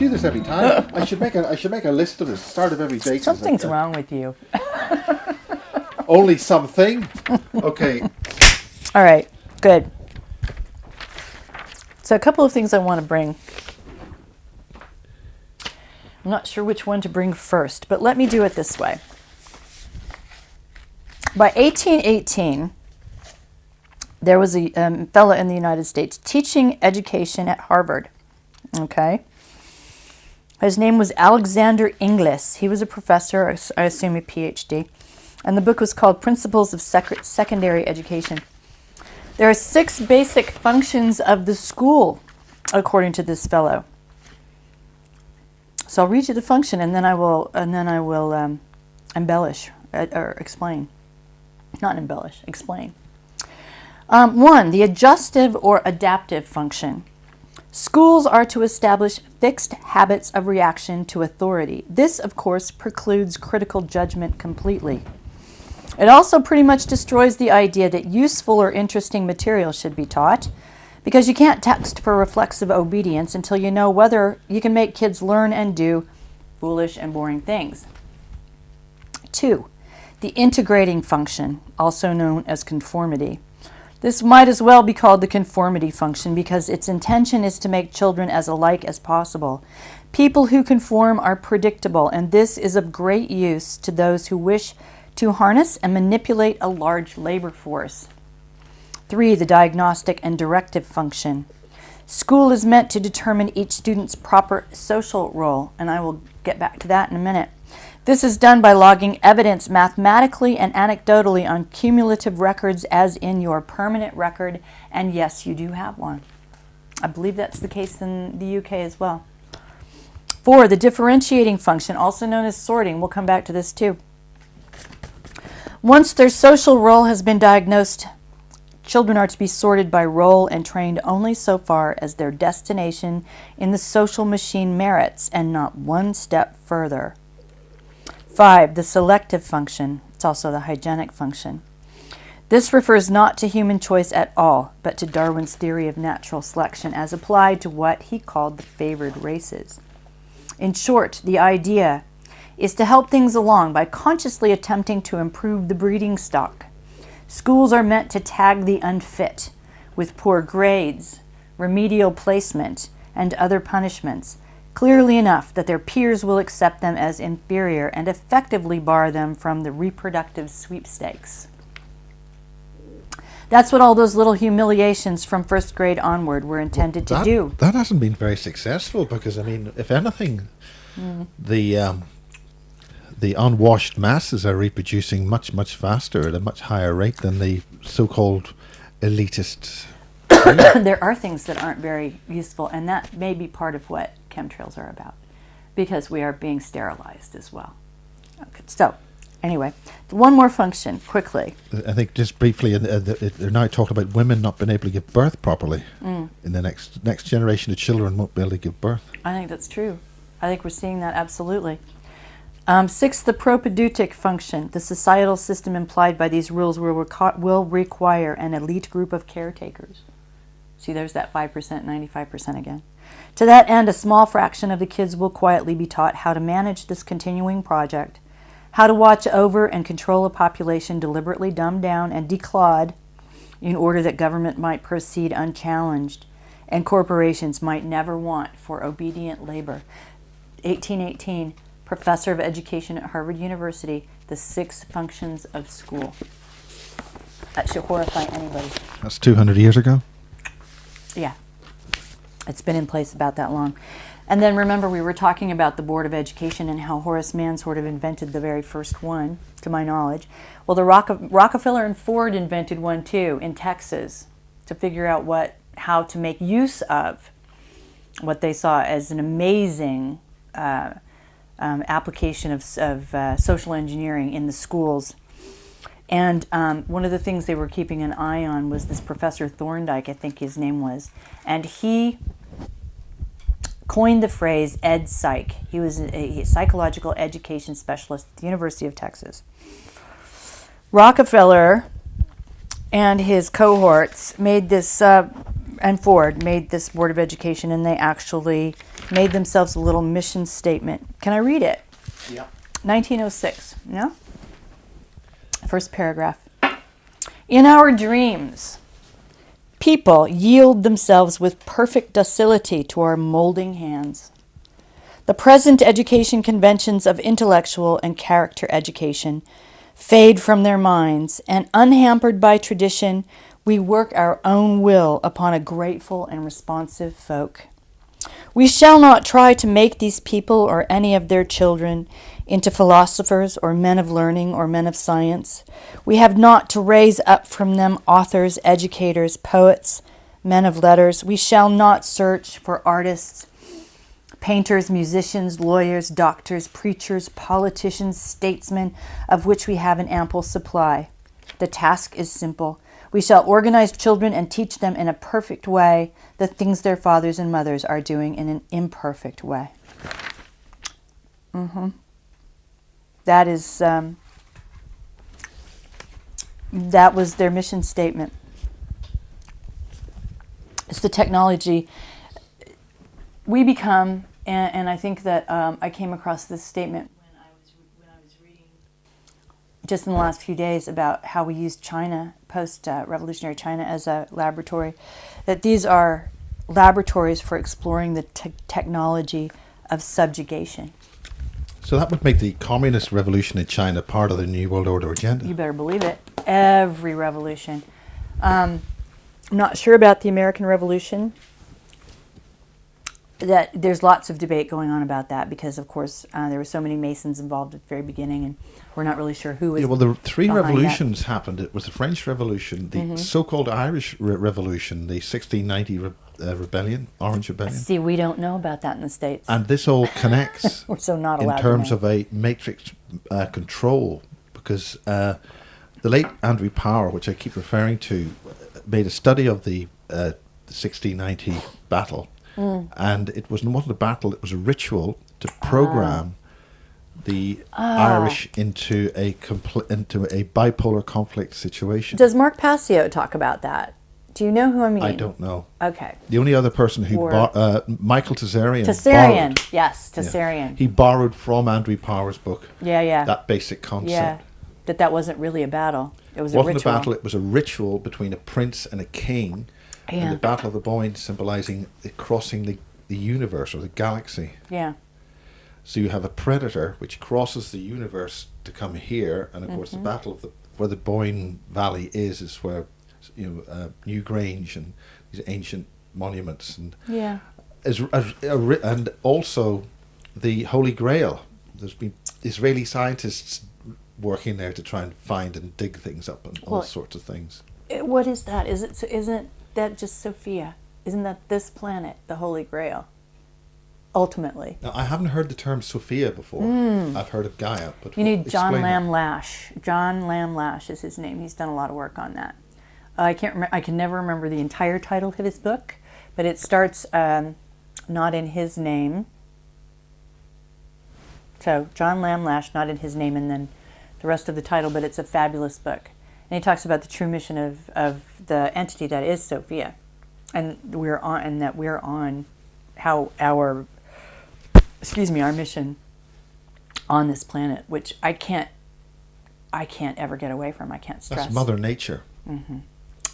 do this every time. I should make a list of the start of every date. Something's wrong with you. Only something. Okay. All right. Good. So a couple of things I want to bring. I'm not sure which one to bring first, but let me do it this way. By 1818, there was a fellow in the United States teaching education at Harvard. Okay. His name was Alexander Inglis. He was a professor, I assume a PhD. And the book was called Principles of Secondary Education. There are 6 basic functions of the school, according to this fellow. So I'll read you the function, and then I will embellish or explain. Not embellish, explain. 1, the adjustive or adaptive function. Schools are to establish fixed habits of reaction to authority. This, of course, precludes critical judgment completely. It also pretty much destroys the idea that useful or interesting material should be taught, because you can't text for reflexive obedience until you know whether you can make kids learn and do foolish and boring things. 2, the integrating function, also known as conformity. This might as well be called the conformity function because its intention is to make children as alike as possible. People who conform are predictable, and this is of great use to those who wish to harness and manipulate a large labor force. 3, the diagnostic and directive function. School is meant to determine each student's proper social role, and I will get back to that in a minute. This is done by logging evidence mathematically and anecdotally on cumulative records as in your permanent record, and yes, you do have one. I believe that's the case in the UK as well. 4, the differentiating function, also known as sorting. We'll come back to this too. Once their social role has been diagnosed, children are to be sorted by role and trained only so far as their destination in the social machine merits, and not one step further. 5, the selective function. It's also the hygienic function. This refers not to human choice at all, but to Darwin's theory of natural selection as applied to what he called the favored races. In short, the idea is to help things along by consciously attempting to improve the breeding stock. Schools are meant to tag the unfit with poor grades, remedial placement, and other punishments, clearly enough that their peers will accept them as inferior and effectively bar them from the reproductive sweepstakes. That's what all those little humiliations from first grade onward were intended to do. That hasn't been very successful because, I mean, if anything, the unwashed masses are reproducing much, much faster at a much higher rate than the so-called elitist. There are things that aren't very useful, and that may be part of what chemtrails are about, because we are being sterilized as well. Okay, so, anyway, one more function, quickly. I think just briefly, they're now talking about women not being able to give birth properly. In the next generation of children won't be able to give birth. I think that's true. I think we're seeing that absolutely. 6, the propedeutic function. The societal system implied by these rules will require an elite group of caretakers. See, there's that 5%, 95% again. To that end, a small fraction of the kids will quietly be taught how to manage this continuing project, how to watch over and control a population deliberately dumbed down and declawed in order that government might proceed unchallenged and corporations might never want for obedient labor. 1818, professor of education at Harvard University, the 6 functions of school. That should horrify anybody. That's 200 years ago? Yeah. It's been in place about that long. And then remember, we were talking about the Board of Education and how Horace Mann sort of invented the very first one, to my knowledge. Well, the Rockefeller and Ford invented one too in Texas to figure out how to make use of what they saw as an amazing application of social engineering in the schools. And one of the things they were keeping an eye on was this Professor Thorndike, I think his name was, and he coined the phrase ed psych. He was a psychological education specialist at the University of Texas. Rockefeller and his cohorts made this, and Ford made this Board of Education, and they actually made themselves a little mission statement. Can I read it? Yeah. 1906, yeah? First paragraph. In our dreams, people yield themselves with perfect docility to our molding hands. The present education conventions of intellectual and character education fade from their minds, and unhampered by tradition, we work our own will upon a grateful and responsive folk. We shall not try to make these people or any of their children into philosophers or men of learning or men of science. We have not to raise up from them authors, educators, poets, men of letters. We shall not search for artists, painters, musicians, lawyers, doctors, preachers, politicians, statesmen, of which we have an ample supply. The task is simple. We shall organize children and teach them in a perfect way the things their fathers and mothers are doing in an imperfect way. That is, that was their mission statement. It's the technology we become, and I think that I came across this statement when I was reading just in the last few days about how we used China, post-revolutionary China, as a laboratory, that these are laboratories for exploring the technology of subjugation. So that would make the communist revolution in China part of the New World Order agenda. You better believe it. Every revolution. I'm not sure about the American Revolution. That there's lots of debate going on about that because, of course, there were so many Masons involved at the very beginning, and we're not really sure who was. Yeah, well, the three behind revolutions happened. It was the French Revolution, the so-called Irish Revolution, the 1690 rebellion, Orange Rebellion. See, we don't know about that in the States. And this all connects We're so not in allowed terms to know. of a matrix control, because the late Andrew Power, which I keep referring to, made a study of the 1690 battle. And it wasn't a battle, it was a ritual to program the Irish into a bipolar conflict situation. Does Mark Passio talk about that? Do you know who I mean? I don't know. Okay. The only other person who Michael Tessarian. Tessarian, yes, Tessarian. Yeah. He borrowed from Andrew Power's book. Yeah. That basic concept. Yeah, that wasn't really a battle. It was It wasn't a ritual. a battle, it was a ritual between a prince and a king. Yeah. And the Battle of the Boyne symbolizing crossing the universe or the galaxy. Yeah. So you have a predator which crosses the universe to come here, and of course the battle of where the Boyne Valley is where New Grange and these ancient monuments and and also the Holy Grail. There's been Israeli scientists working there to try and find and dig things up and all sorts of things. What is that? Isn't that just Sophia? Isn't that this planet, the Holy Grail? Ultimately. Now, I haven't heard the term Sophia before. I've heard of Gaia, but you need John explain Lamb that. Lash. John Lamb Lash is his name. He's done a lot of work on that. I can never remember the entire title of his book, but it starts not in his name. So John Lamb Lash, not in his name, and then the rest of the title. But it's a fabulous book, and he talks about the true mission of the entity that is Sophia, and we're on how our mission on this planet, which I can't ever get away from. I can't stress. That's Mother Nature.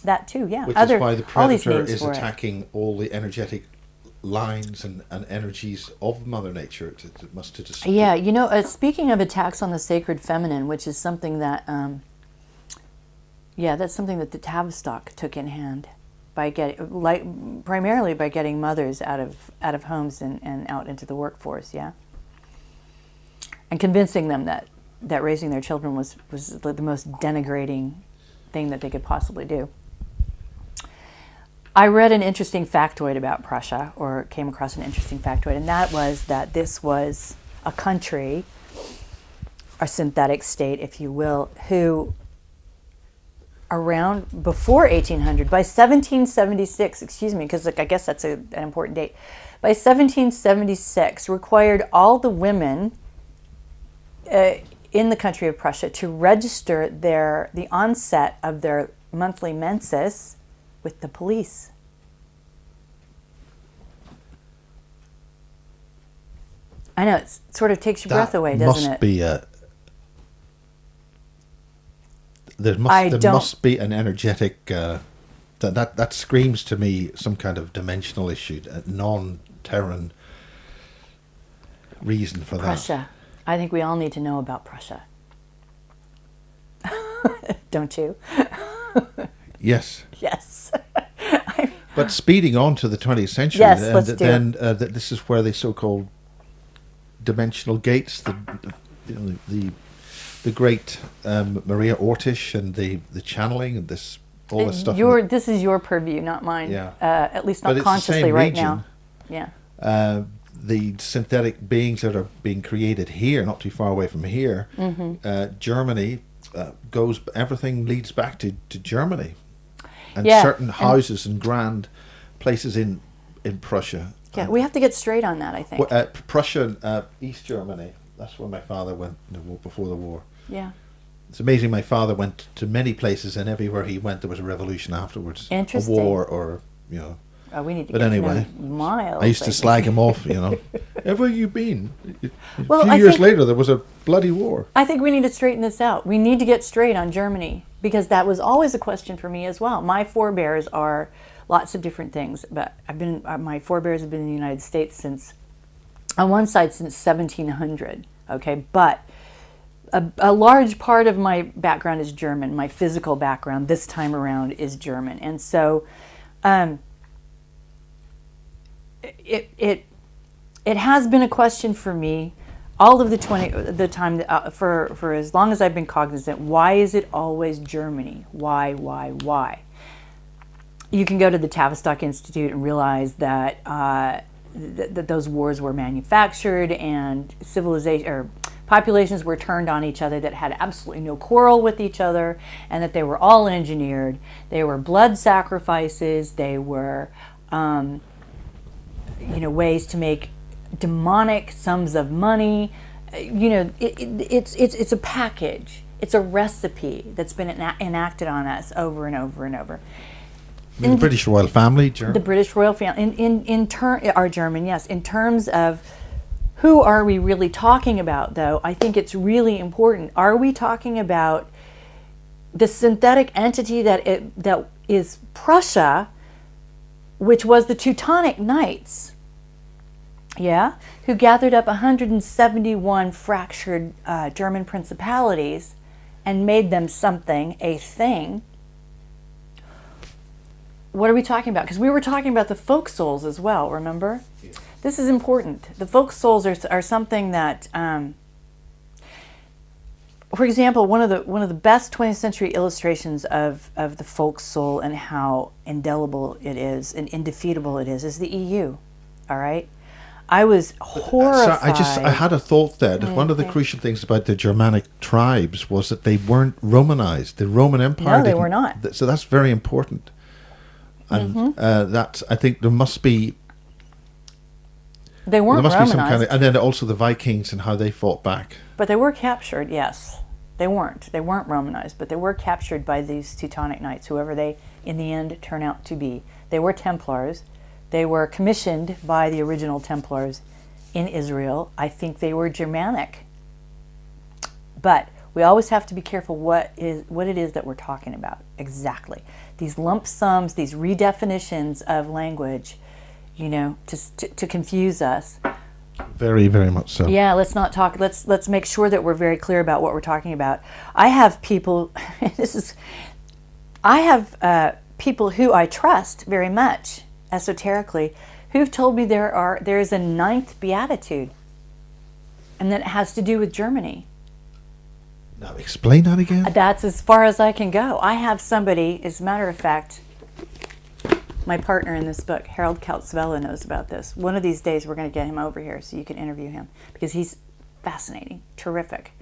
That too, yeah. Which is why the all these predator names is for it. attacking all the energetic lines and energies of Mother Nature to destroy. Yeah, speaking of attacks on the sacred feminine, which is something that, that's something that the Tavistock took in hand by primarily by getting mothers out of homes and out into the workforce, and convincing them that raising their children was the most denigrating thing that they could possibly do. I read an interesting factoid about Prussia, or came across an interesting factoid, and that was that this was a country, a synthetic state, if you will, who around before 1800, by 1776, because I guess that's an important date, by 1776 required all the women in the country of Prussia to register the onset of their monthly menses with the police. I know, it sort of takes your breath away, That doesn't must it? be a. There must be an energetic. That screams to me some kind of dimensional issue, a non-Terran reason for that. Prussia. I think we all need to know about Prussia. Don't you? Yes. Yes. But speeding on to the 20th century, Yes, and let's do then this is where the so-called dimensional gates, the great Maria Ortiz and the channeling and all this stuff. This is your purview, not mine. Yeah. At least But not it's the consciously same right region. now. Yeah. The synthetic beings that are being created here, not too far away from here, Germany everything leads back to Germany, and Yeah, certain houses and grand places in Prussia. Yeah, we have to get straight on that, I think. Prussia, East Germany. That's where my father went before the war. Yeah. It's amazing. My father went to many places, and everywhere he went, there was a revolution afterwards. Interesting. A war, or Oh, we need to But get anyway, to know Miles. I used to think. slag him off. Ever you been? Well, A few I years think- later, there was a bloody war. I think we need to straighten this out. We need to get straight on Germany, because that was always a question for me as well. My forebears are lots of different things, but my forebears have been in the United States on one side since 1700. Okay, but a large part of my background is German. My physical background this time around is German, and so it has been a question for me all of the time for as long as I've been cognizant. Why is it always Germany? Why? You can go to the Tavistock Institute and realize that that those wars were manufactured, and populations were turned on each other that had absolutely no quarrel with each other, and that they were all engineered. They were blood sacrifices. They were ways to make demonic sums of money. It's a package. It's a recipe that's been enacted on us over and over and over. The British royal family, German. The British royal family, are German, yes. In terms of who are we really talking about, though, I think it's really important. Are we talking about the synthetic entity that is Prussia, which was the Teutonic Knights, who gathered up 171 fractured German principalities and made them a thing? What are we talking about? Because we were talking about the folk souls as well, remember? Yeah. This is important. The folk souls are something that, for example, one of the best 20th century illustrations of the folk soul and how indelible it is and indefeatable it is the EU. All right? I was horrified. I had a thought there that one of the crucial things about the Germanic tribes was that they weren't Romanized. The Roman Empire No, they were not. So that's very important. And I think there must be. They weren't There must Romanized. be some kind of, and then also the Vikings and how they fought back. But they were captured, yes. They weren't Romanized, but they were captured by these Teutonic Knights, whoever they in the end turn out to be. They were Templars. They were commissioned by the original Templars in Israel. I think they were Germanic. But we always have to be careful what it is that we're talking about exactly. These lump sums, these redefinitions of language, to confuse us. Very, very much so. Yeah, let's not talk. Let's make sure that we're very clear about what we're talking about. I have people. People who I trust very much esoterically, who've told me there is a ninth beatitude, and that it has to do with Germany. Now explain that again. That's as far as I can go. I have somebody, as a matter of fact, my partner in this book, Harold Kautzvella, knows about this. One of these days we're going to get him over here so you can interview him, because he's fascinating, terrific.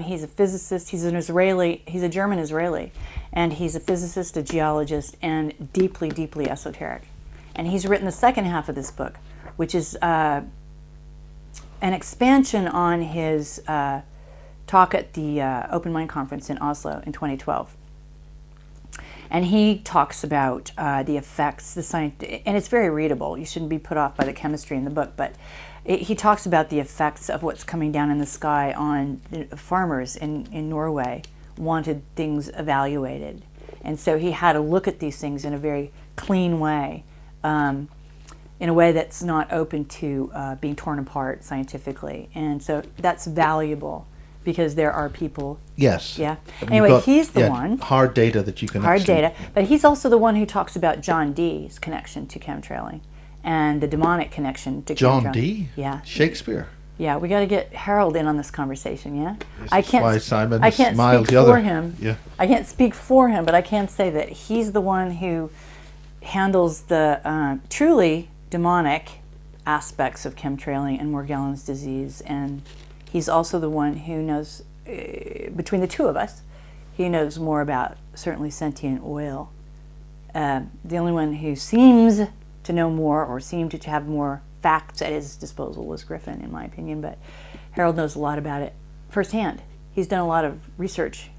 He's a physicist, he's a German Israeli, and he's a physicist, a geologist, and deeply, deeply esoteric. And he's written the second half of this book, which is an expansion on his talk at the Open Mind Conference in Oslo in 2012. And he talks about the effects, the science, and it's very readable. You shouldn't be put off by the chemistry in the book, but he talks about the effects of what's coming down in the sky on farmers in Norway wanted things evaluated. And so he had to look at these things in a very clean way, in a way that's not open to being torn apart scientifically. And so that's valuable because there are people. Yes. Yeah. You've Anyway, got, he's the one. Hard data that you can Hard actually, data. But he's also the one who talks about John Dee's connection to chemtrailing and the demonic connection to John chemtrailing. Dee? Yeah. Shakespeare. Yeah, we got to get Harold in on this conversation, yeah? This is why Simon I can't smiled speak the for other. him. Yeah. I can't speak for him, but I can say that he's the one who handles the truly demonic aspects of chemtrailing and Morgellons disease, and he's also the one who knows, between the two of us, he knows more about certainly sentient oil. The only one who seems to know more or seemed to have more facts at his disposal was Griffin, in my opinion, but Harold knows a lot about it firsthand. He's done a lot of research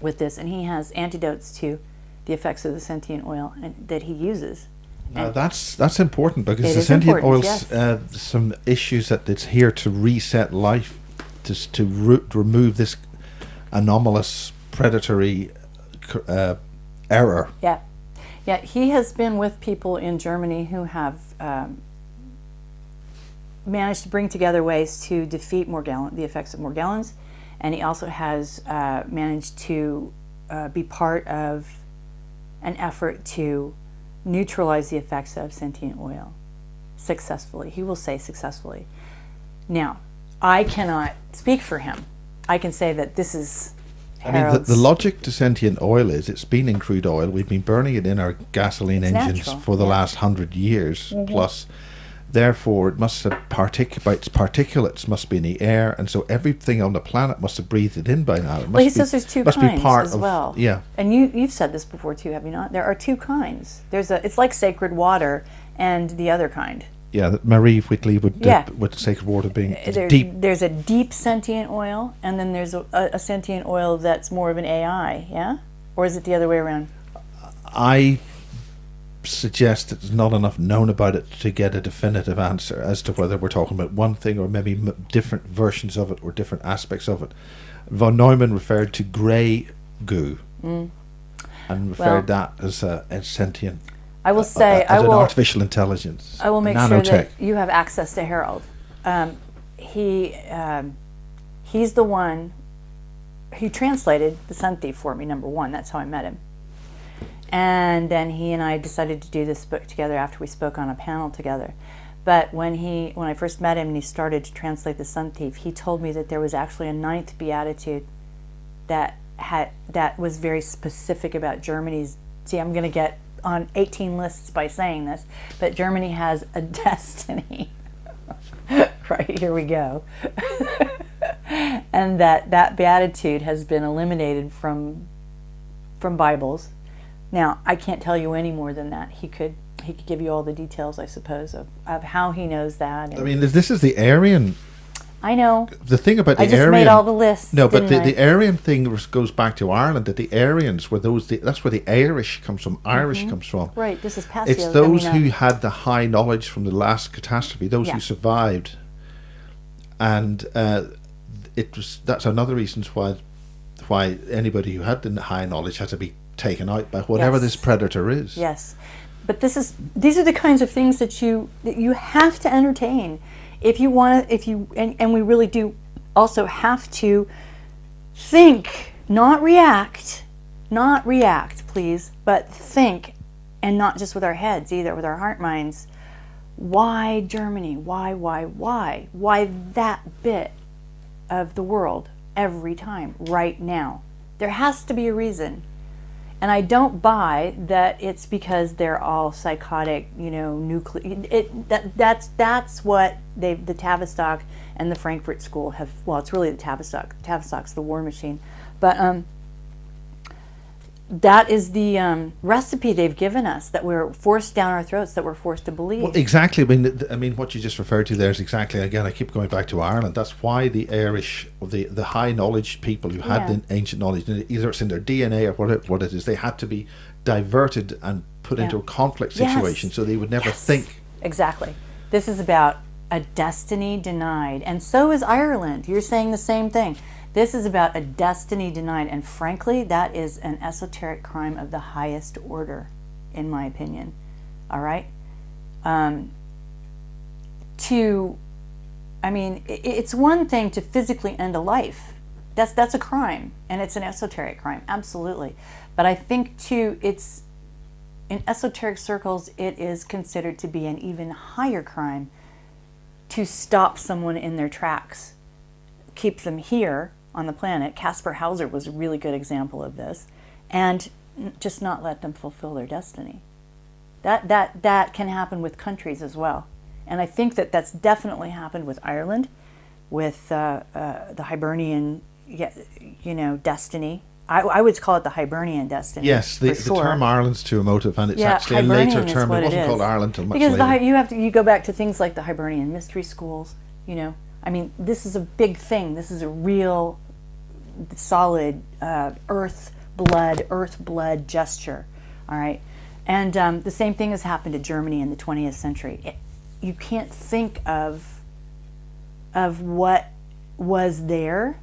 with this, and he has antidotes to the effects of the sentient oil that he uses. Now that's important because It the is sentient important, oils, yes. some issues that it's here to reset life, to remove this anomalous predatory error. Yeah. Yeah, he has been with people in Germany who have managed to bring together ways to defeat the effects of Morgellons, and he also has managed to be part of an effort to neutralize the effects of sentient oil successfully. He will say successfully. Now, I cannot speak for him. I can say that this is Harold's. The logic to sentient oil is it's been in crude oil. We've been burning it in our gasoline It's engines natural, for the yeah. last 100 years plus. Therefore, it must have particulates must be in the air, and so everything on the planet must have breathed it in by now. It Well, he must says there's two must be kinds part as of, well. Yeah. And you've said this before too, have you not? There are two kinds. It's like sacred water and the other kind. Yeah, that Marie Whitley would Yeah. with sacred water being deep. There's a deep sentient oil, and then there's a sentient oil that's more of an AI, yeah? Or is it the other way around? I suggest that there's not enough known about it to get a definitive answer as to whether we're talking about one thing or maybe different versions of it or different aspects of it. Von Neumann referred to grey goo and referred that as sentient. I will say, as an artificial intelligence. I will make nanotech. sure that you have access to Harold. He's the one. He translated The Sun Thief for me. Number one, that's how I met him. And then he and I decided to do this book together after we spoke on a panel together. But when I first met him and he started to translate The Sun Thief, he told me that there was actually a 9th beatitude that was very specific about Germany's. See, I'm going to get on 18 lists by saying this, but Germany has a destiny. Right, here we go. And that beatitude has been eliminated from Bibles. Now, I can't tell you any more than that. He could give you all the details, I suppose, of how he knows that. And I mean, this is the Aryan. I know. The thing about the I just Aryan, made all the lists. No, but didn't I? the Aryan thing goes back to Ireland. That the Aryans were those. That's where the Irish comes from. Irish comes from. Right. This is Passio. It's those who had the high knowledge from the last catastrophe. Those Yeah. who survived, and that's another reason why anybody who had the high knowledge had to be taken out by whatever Yes. this predator is. Yes, but these are the kinds of things that you have to entertain if you want to. And we really do also have to think, not react, please, but think, and not just with our heads either, with our heart minds. Why Germany? Why that bit of the world every time right now? There has to be a reason. And I don't buy that it's because they're all psychotic, nuclear. That's what the Tavistock and the Frankfurt School have. Well, it's really the Tavistock. The Tavistock's the war machine, but that is the recipe they've given us, that we're forced down our throats, that we're forced to believe. Well, exactly. I mean, what you just referred to there is exactly. Again, I keep going back to Ireland. That's why the Irish, the high knowledge people who had the ancient knowledge, either it's in their DNA or what it is, they had to be diverted and put into a conflict situation, so they would never think. Exactly. This is about a destiny denied, and so is Ireland. You're saying the same thing. This is about a destiny denied, and frankly, that is an esoteric crime of the highest order, in my opinion. All right? It's one thing to physically end a life. That's a crime, and it's an esoteric crime, absolutely. But I think, too, it's, in esoteric circles, it is considered to be an even higher crime to stop someone in their tracks, keep them here on the planet. Caspar Hauser was a really good example of this, and just not let them fulfill their destiny. That can happen with countries as well, and I think that's definitely happened with Ireland, with the Hibernian, destiny. I would call it the Hibernian destiny. Yes, the term Ireland's too emotive, and it's actually a later term. It wasn't called Ireland till much later. Because you go back to things like the Hibernian mystery schools. This is a big thing. This is a real, solid earth blood gesture. All right, and the same thing has happened to Germany in the 20th century. You can't think of what was there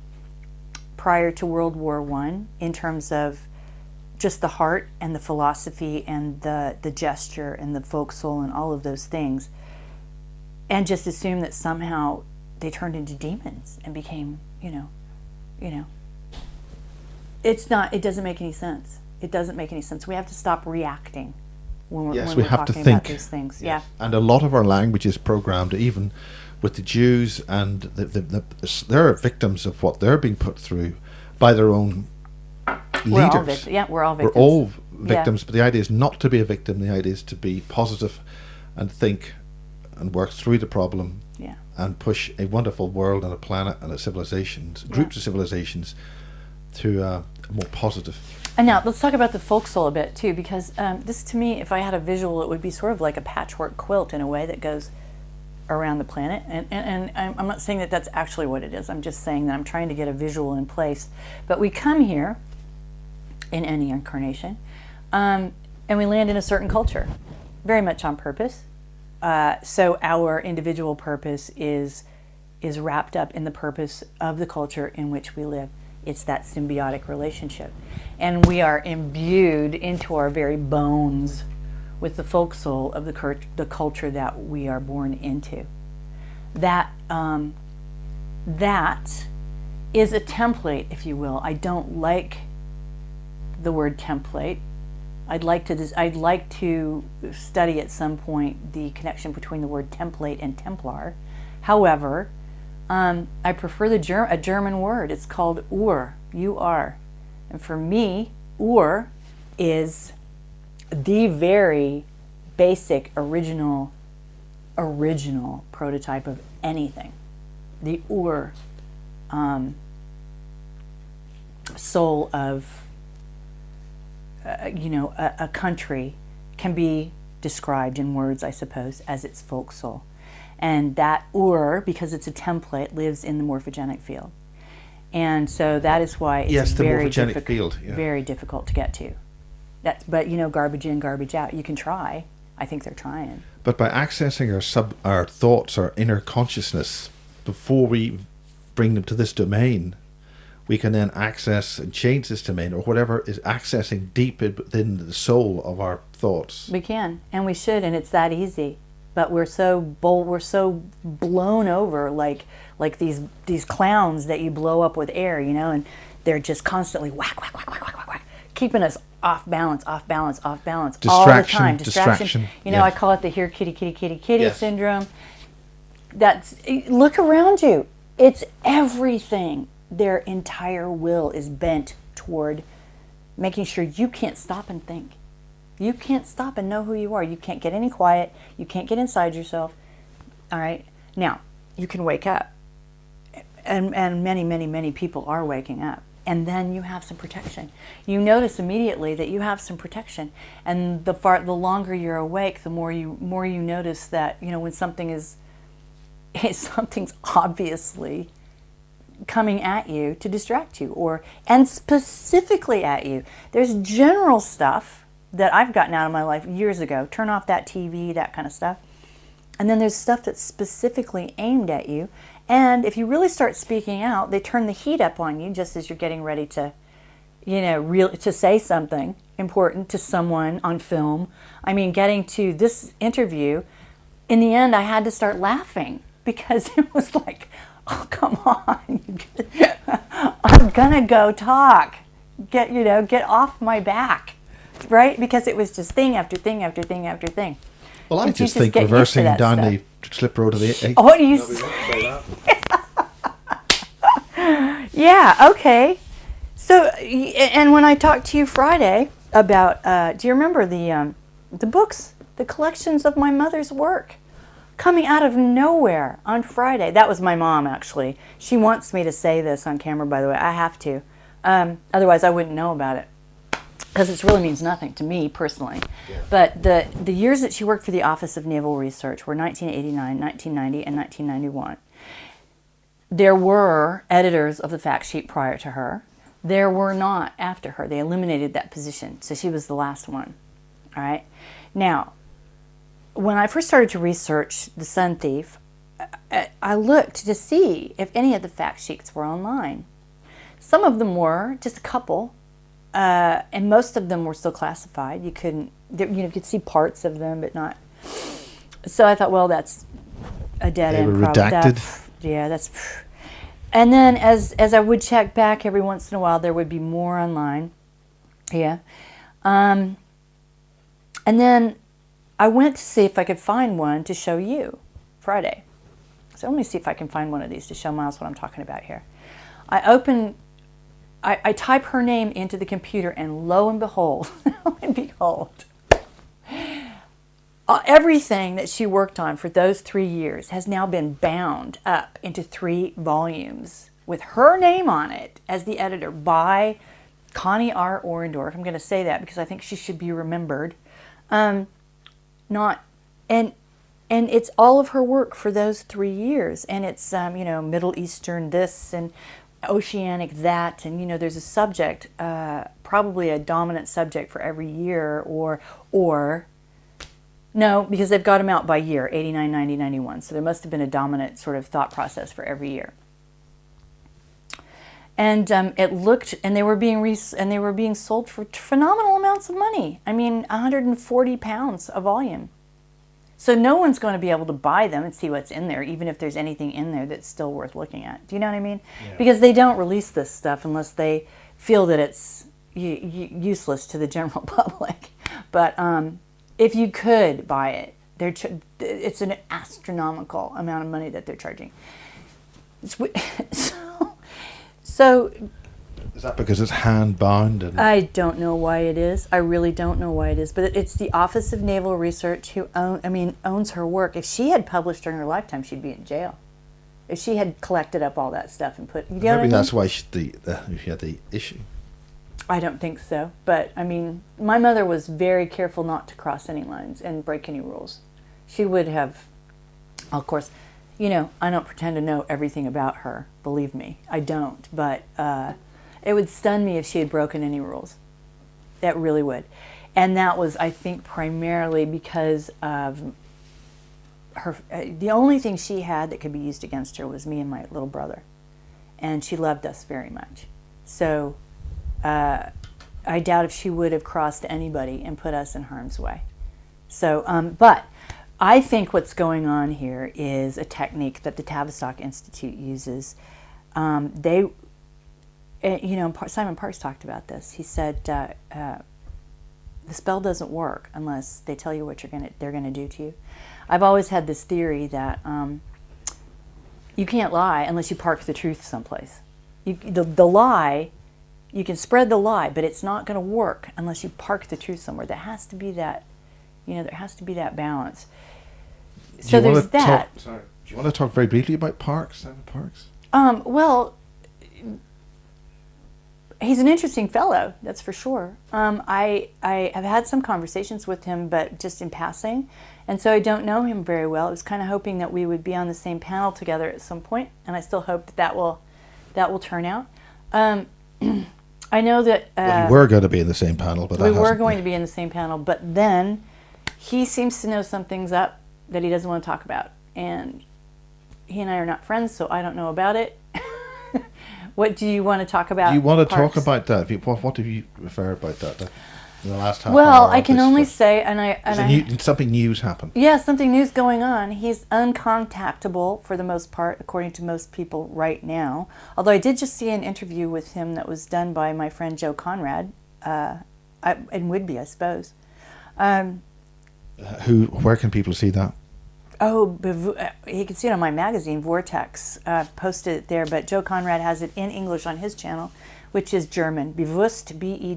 prior to World War I in terms of just the heart and the philosophy and the gesture and the folk soul and all of those things, and just assume that somehow they turned into demons and became, it's not. It doesn't make any sense. It doesn't make any sense. We have to stop reacting when we're talking about these things. Yes. Yeah, and a lot of our language is programmed, even with the Jews, and they're victims of what they're being put through by their own leaders. We're all victims. We're all victims, but the idea is not to be a victim. The idea is to be positive and think and work through the problem and push a wonderful world and a planet and a civilizations, groups of civilizations, to a more positive. And now let's talk about the folk soul a bit too, because this, to me, if I had a visual, it would be sort of like a patchwork quilt in a way that goes around the planet, and I'm not saying that that's actually what it is. I'm just saying that I'm trying to get a visual in place. But we come here in any incarnation, and we land in a certain culture, very much on purpose. So our individual purpose is wrapped up in the purpose of the culture in which we live. It's that symbiotic relationship, and we are imbued into our very bones with the folk soul of the culture that we are born into. That is a template, if you will. I don't like the word template. I'd like to study at some point the connection between the word template and Templar. However, I prefer a German word. It's called Ur, U-R. And for me, Ur is the very basic, original prototype of anything. The Ur soul of a country can be described in words, I suppose, as its folk soul. And that Ur, because it's a template, lives in the morphogenic field. And so that is why it's very difficult to get to. But garbage in, garbage out. You can try. I think they're trying. But by accessing our thoughts, our inner consciousness, before we bring them to this domain, we can then access and change this domain, or whatever is accessing deep within the soul of our thoughts. We can, and we should, and it's that easy. But we're so bold, we're so blown over, like these clowns that you blow up with air, and they're just constantly whack, whack, whack, whack, whack, whack, whack, keeping us off balance all the time. Distraction. I call it the here kitty, kitty, kitty, kitty syndrome. Look around you. It's everything. Their entire will is bent toward making sure you can't stop and think. You can't stop and know who you are. You can't get any quiet. You can't get inside yourself. All right? Now, you can wake up. And many, many, many people are waking up. and then you have some protection. You notice immediately that you have some protection, and the longer you're awake, the more you notice that, you know, when something's obviously coming at you to distract you, and specifically at you. There's general stuff that I've gotten out of my life years ago. Turn off that TV, that kind of stuff. And then there's stuff that's specifically aimed at you. And if you really start speaking out, they turn the heat up on you just as you're getting ready to, you know, to say something important to someone on film. I mean, getting to this interview, in the end, I had to start laughing because it was like, oh, come on. I'm going to go talk. Get off my back, right? Because it was just thing after thing after thing after thing. Well, I just think reversing down the slip road of the 8. Oh, what do you say? Yeah, okay. So, and when I talked to you Friday about, do you remember the books, the collections of my mother's work coming out of nowhere on Friday? That was my mom, actually. She wants me to say this on camera, by the way. I have to. Otherwise, I wouldn't know about it. Because it really means nothing to me personally. Yeah. But the years that she worked for the Office of Naval Research were 1989, 1990, and 1991. There were editors of the fact sheet prior to her. There were not after her. They eliminated that position. So she was the last one. All right. Now, when I first started to research the Sun Thief, I looked to see if any of the fact sheets were online. Some of them were, just a couple. And most of them were still classified. You could see parts of them, but not. So I thought, well, that's a dead end. They were redacted. That's. And then, as I would check back every once in a while, there would be more online. Yeah. And then I went to see if I could find one to show you Friday. So let me see if I can find one of these to show Miles what I'm talking about here. I type her name into the computer, and lo and behold, everything that she worked on for those 3 years has now been bound up into 3 volumes with her name on it as the editor by Connie R. Orendorff. I'm going to say that because I think she should be remembered. And it's all of her work for those 3 years, and it's Middle Eastern this and Oceanic that, and there's a subject, probably a dominant subject for every year, or no, because they've got them out by year, 89, 90, 91. So there must have been a dominant sort of thought process for every year. And it looked, and they were being sold for phenomenal amounts of money. I mean, 140 pounds a volume. So no one's going to be able to buy them and see what's in there, even if there's anything in there that's still worth looking at. Do you know what I mean? Yeah. Because they don't release this stuff unless they feel that it's useless to the general public. But if you could buy it, it's an astronomical amount of money that they're charging. So is that because it's hand-bound? I don't know why it is. I really don't know why it is. But it's the Office of Naval Research who owns her work. If she had published during her lifetime, she'd be in jail. If she had collected up all that stuff and put... Maybe that's why she had the issue. I don't think so. But, I mean, my mother was very careful not to cross any lines and break any rules. She would have... Of course, I don't pretend to know everything about her. Believe me, I don't. But... it would stun me if she had broken any rules. That really would. And that was, I think, primarily because of her. The only thing she had that could be used against her was me and my little brother. And she loved us very much. So I doubt if she would have crossed anybody and put us in harm's way. So, but I think what's going on here is a technique that the Tavistock Institute uses. Simon Parks talked about this. He said the spell doesn't work unless they tell you what they're gonna do to you. I've always had this theory that you can't lie unless you park the truth someplace. The lie, you can spread the lie, but it's not going to work unless you park the truth somewhere. There has to be that, there has to be that balance. So there's that. Do you want to talk very briefly about Parks, Simon Parks? Well. He's an interesting fellow, that's for sure. I have had some conversations with him, but just in passing, and so I don't know him very well. I was kind of hoping that we would be on the same panel together at some point, and I still hope that will turn out. I know that well, you were going to be in the same panel, but we were going to be in the same panel, but then he seems to know some things up that he doesn't want to talk about, and he and I are not friends, so I don't know about it. What do you want to talk about? Do you want to Parks? talk about that? What have you referred about that in the last half Well, hour? I can only say, something news happened. yeah, something new's going on. He's uncontactable for the most part, according to most people right now. Although I did just see an interview with him that was done by my friend Joe Conrad, and Whidbey, I suppose. Where can people see that? Oh, you can see it on my magazine, Vortex. Posted it there, but Joe Conrad has it in English on his channel, which is German. Bewusst, BEWUSST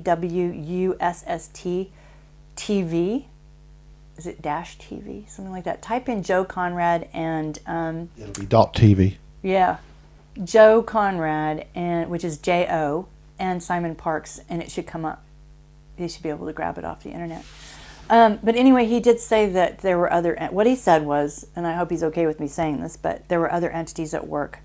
TV. Is it dash TV? Something like that. Type in Joe Conrad and... It'll be .tv. Yeah. Joe Conrad, which is J-O, and Simon Parks, and it should come up. You should be able to grab it off the internet. But anyway, he did say that there were what he said was, and I hope he's okay with me saying this, but there were other entities at work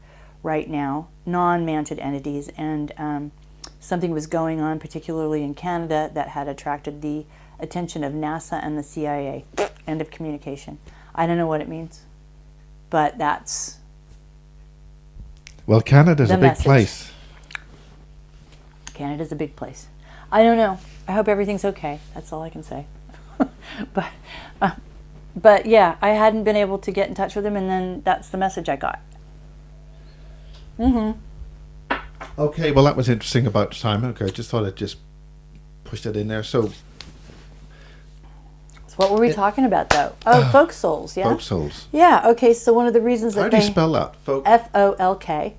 right now, non-manted entities, and something was going on, particularly in Canada, that had attracted the attention of NASA and the CIA. End of communication. I don't know what it means, but that's... Well, Canada's a big place. Canada's a big place. I don't know. I hope everything's okay. That's all I can say. But yeah, I hadn't been able to get in touch with him, and then that's the message I got. Okay, well, that was interesting about Simon. Okay, I just thought I'd just push that in there. So what were we talking about, though? Oh, folk souls, yeah? Folk souls. Yeah, okay, so one of the reasons that How do you spell that? Folk? FOLKSOULS.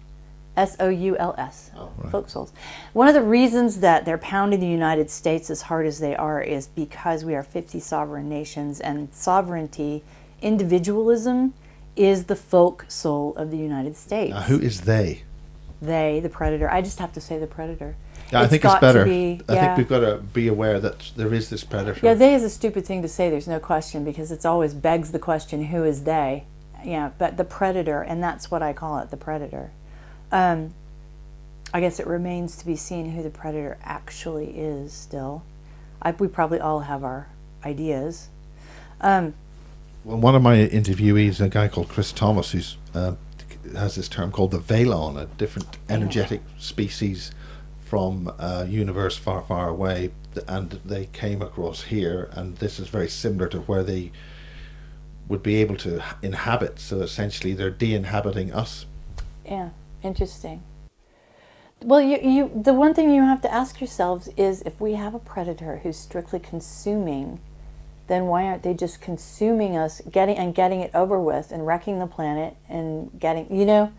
Oh, right. Folk souls. One of the reasons that they're pounding the United States as hard as they are is because we are 50 sovereign nations, and sovereignty, individualism, is the folk soul of the United States. Now, who is they? They, the predator. I just have to say the predator. Yeah, I think it's better. I think we've got to be aware that there is this predator. Yeah, they is a stupid thing to say, there's no question, because it's always begs the question, who is they? Yeah, but the predator, and that's what I call it, the predator. I guess it remains to be seen who the predator actually is still. We probably all have our ideas. Well, one of my interviewees, a guy called Chris Thomas, who's has this term called the Velon, a different energetic species from a universe far, far away, and they came across here, and this is very similar to where they would be able to inhabit. So essentially, they're de-inhabiting us. Yeah, interesting. Well, the one thing you have to ask yourselves is, if we have a predator who's strictly consuming, then why aren't they just consuming us, getting it over with, and wrecking the planet, and getting,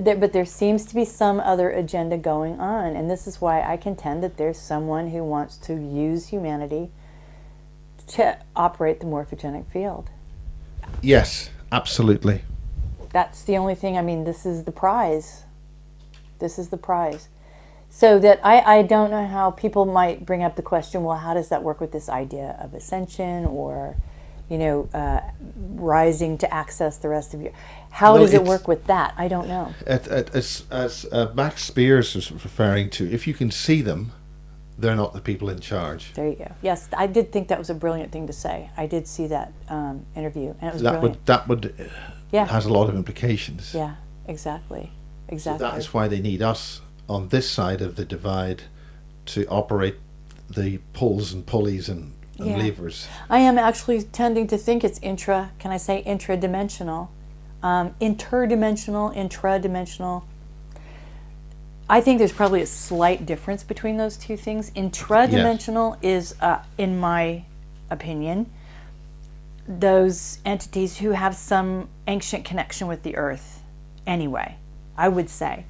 but there seems to be some other agenda going on, and this is why I contend that there's someone who wants to use humanity to operate the morphogenic field. Yes, absolutely. That's the only thing. I mean, this is the prize. This is the prize. So that I don't know how people might bring up the question, well, how does that work with this idea of ascension, or, rising to access the rest of you? How does it work with that? I don't know. As Max Spears was referring to, if you can see them, they're not the people in charge. There you go. Yes, I did think that was a brilliant thing to say. I did see that interview, and it was brilliant. That would has a lot of implications. Yeah, exactly. So that is why they need us on this side of the divide to operate the pulls and pulleys and levers. I am actually tending to think it's intradimensional, intradimensional. I think there's probably a slight difference between those two things. Intradimensional is, in my opinion, those entities who have some ancient connection with the earth anyway, I would say.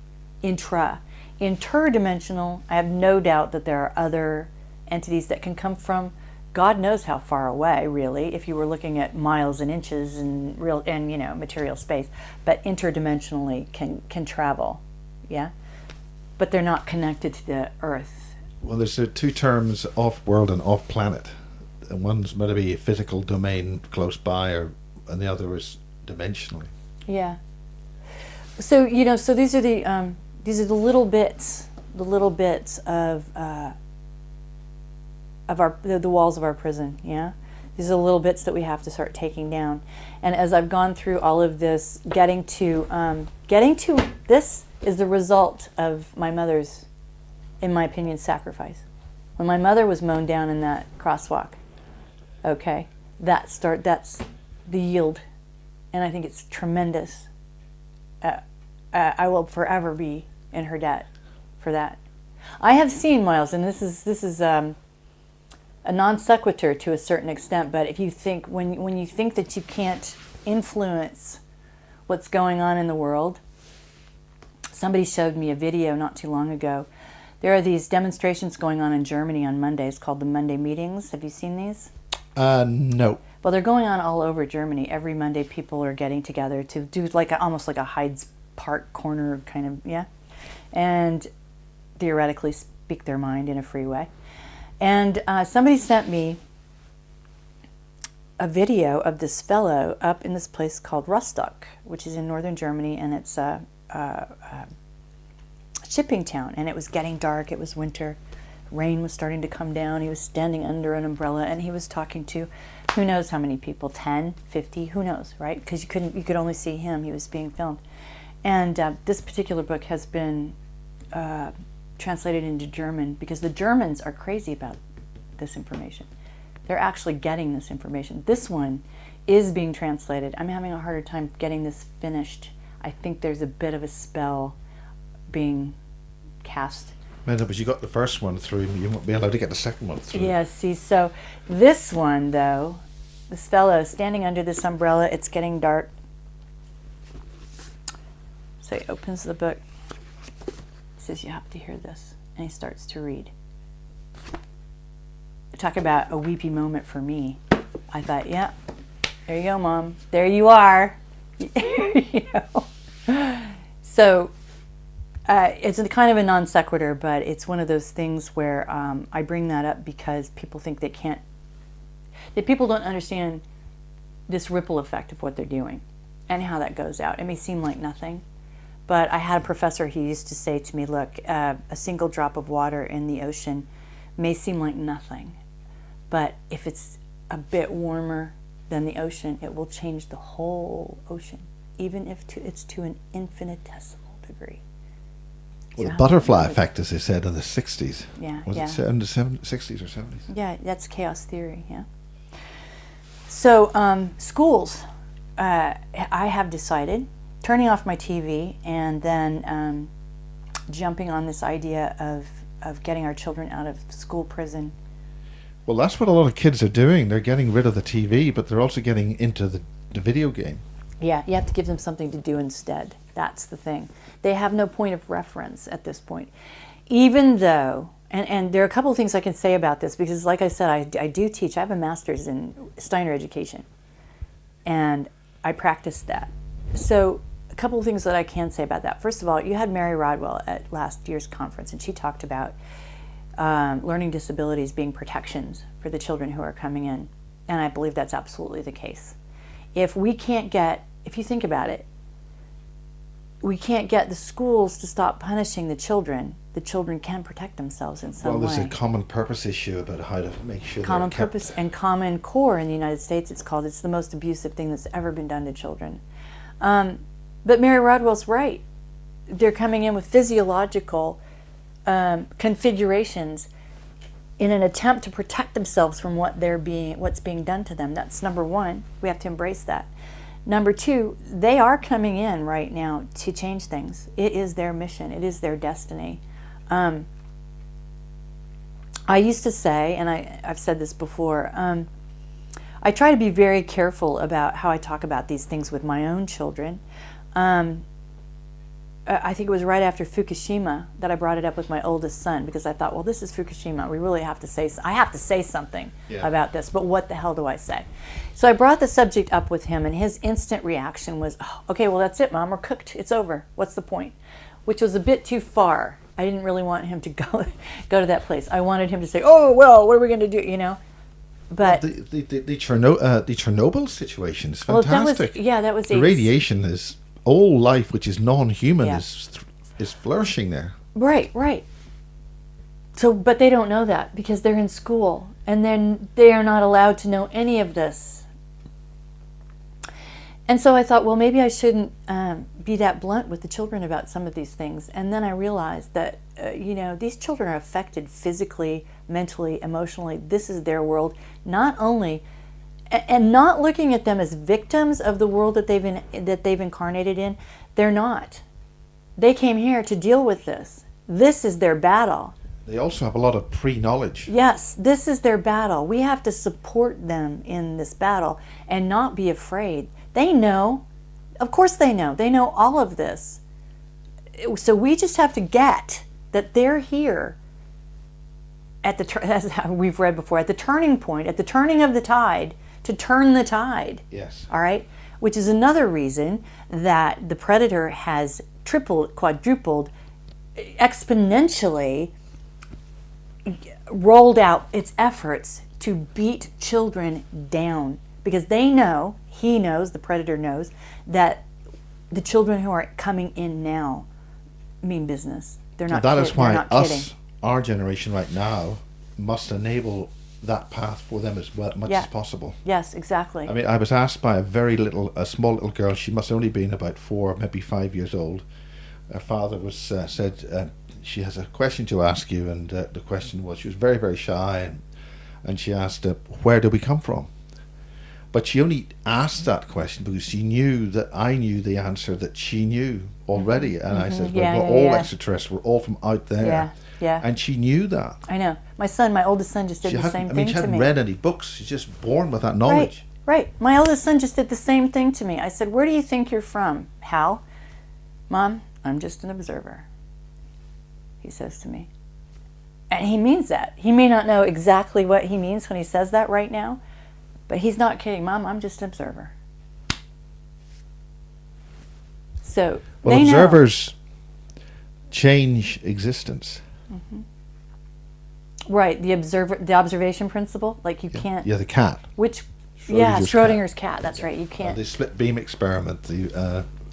Interdimensional, I have no doubt that there are other entities that can come from God knows how far away, really, if you were looking at miles and inches and material space, but interdimensionally can travel. Yeah. but they're not connected to the Earth. Well, there's two terms, off-world and off-planet. And one's meant to be a physical domain close by, and the other is dimensionally. Yeah. So so these are the little bits, of the walls of our prison. Yeah. These are the little bits that we have to start taking down. And as I've gone through all of this, getting to this is the result of my mother's, in my opinion, sacrifice. When my mother was mown down in that crosswalk, okay, that's the yield, and I think it's tremendous. I will forever be in her debt for that. I have seen, Miles, and this is a non sequitur to a certain extent, but if you think when you think that you can't influence what's going on in the world, somebody showed me a video not too long ago. There are these demonstrations going on in Germany on Mondays called the Monday meetings. Have you seen these? No. Well, they're going on all over Germany. Every Monday, people are getting together to do almost like a Hyde's Park corner kind of, yeah, and theoretically speak their mind in a free way. And somebody sent me a video of this fellow up in this place called Rostock, which is in northern Germany, and it's a shipping town. And it was getting dark. It was winter. Rain was starting to come down. He was standing under an umbrella, and he was talking to who knows how many people, 10, 50, who knows, right? Because you could only see him. He was being filmed. And this particular book has been translated into German because the Germans are crazy about this information. They're actually getting this information. This one is being translated. I'm having a harder time getting this finished. I think there's a bit of a spell being cast. No, but you got the first one through, you won't be allowed to get the second one through. Yeah, see, so this one, though, this fellow standing under this umbrella, it's getting dark. So he opens the book. He says, you have to hear this. And he starts to read. Talk about a weepy moment for me. I thought, yeah, there you go, Mom. There you are. You know? So it's a kind of a non sequitur, but it's one of those things where I bring that up because people think that people don't understand this ripple effect of what they're doing and how that goes out. It may seem like nothing, but I had a professor who used to say to me, look, a single drop of water in the ocean may seem like nothing, but if it's a bit warmer than the ocean, it will change the whole ocean, even if it's to an infinitesimal degree. Well, the butterfly effect, as they said in the 60s. Yeah, Was it in the 60s or 70s? Yeah, that's chaos theory, yeah. So schools, I have decided, turning off my TV and then jumping on this idea of getting our children out of school prison. Well, that's what a lot of kids are doing. They're getting rid of the TV, but they're also getting into the video game. Yeah, you have to give them something to do instead. That's the thing. They have no point of reference at this point. Even though, and there are a couple of things I can say about this, because like I said, I do teach. I have a master's in Steiner education, and I practice that. So a couple of things that I can say about that. First of all, you had Mary Rodwell at last year's conference, and she talked about learning disabilities being protections for the children who are coming in, and I believe that's absolutely the case. If you think about it, we can't get the schools to stop punishing the children can protect themselves in some way. Well, there's a common purpose issue about how to make sure common they're kept. Purpose and Common Core in the United States, it's the most abusive thing that's ever been done to children. But Mary Rodwell's right. They're coming in with physiological configurations in an attempt to protect themselves from what's being done to them. That's number one. We have to embrace that. Number two, they are coming in right now to change things. It is their mission. It is their destiny. I used to say, and I've said this before, I try to be very careful about how I talk about these things with my own children. I think it was right after Fukushima that I brought it up with my oldest son, because I thought, well, this is Fukushima. We really have to I have to say something about this, but what the hell do I say? So I brought the subject up with him, and his instant reaction was, oh, okay, well, that's it, Mom. We're cooked. It's over. What's the point? Which was a bit too far I didn't really want him to go to that place. I wanted him to say, "Oh well, what are we going to do?" You know. But the Chernobyl situation is fantastic. That was the radiation is all life which is non-human Yeah. is flourishing there. Right. So, but they don't know that because they're in school, and then they are not allowed to know any of this. And so I thought, well, maybe I shouldn't be that blunt with the children about some of these things. And then I realized that, these children are affected physically, mentally, emotionally. This is their world. Not only, and not looking at them as victims of the world that they've incarnated in. They're not. They came here to deal with this. This is their battle. They also have a lot of pre-knowledge. Yes, this is their battle. We have to support them in this battle and not be afraid. They know. Of course they know. They know all of this. So we just have to get that they're here at as we've read before, at the turning point, at the turning of the tide, to turn the tide. Yes. All right? Which is another reason that the Predator has tripled, quadrupled, exponentially rolled out its efforts to beat children down. Because they know, he knows, the Predator knows, that the children who are coming in now mean business. They're not. That is why not us, kidding. our generation right now, must enable that path for them as much as possible. Yes, exactly. I mean, I was asked by a small little girl. She must have only been about 4, maybe 5 years old. Her father was said, she has a question to ask you, and the question was, she was very, very shy, and she asked, where do we come from? But she only asked that question because she knew that I knew the answer that she knew already. And I said, well, we're all extraterrestrials. We're all from out there. Yeah. And she knew that. I know. My oldest son just did the same thing to me. She hadn't read any books. She's just born with that knowledge. Right. My oldest son just did the same thing to me. I said, where do you think you're from? Hal? Mom, I'm just an observer, he says to me. And he means that. He may not know exactly what he means when he says that right now, but he's not kidding. Mom, I'm just an observer. So, well, observers change existence. Mm-hmm. Right, the observation principle, like you can't. Yeah, the cat. Which, Schrodinger's cat. That's right. You can't. The split beam experiment.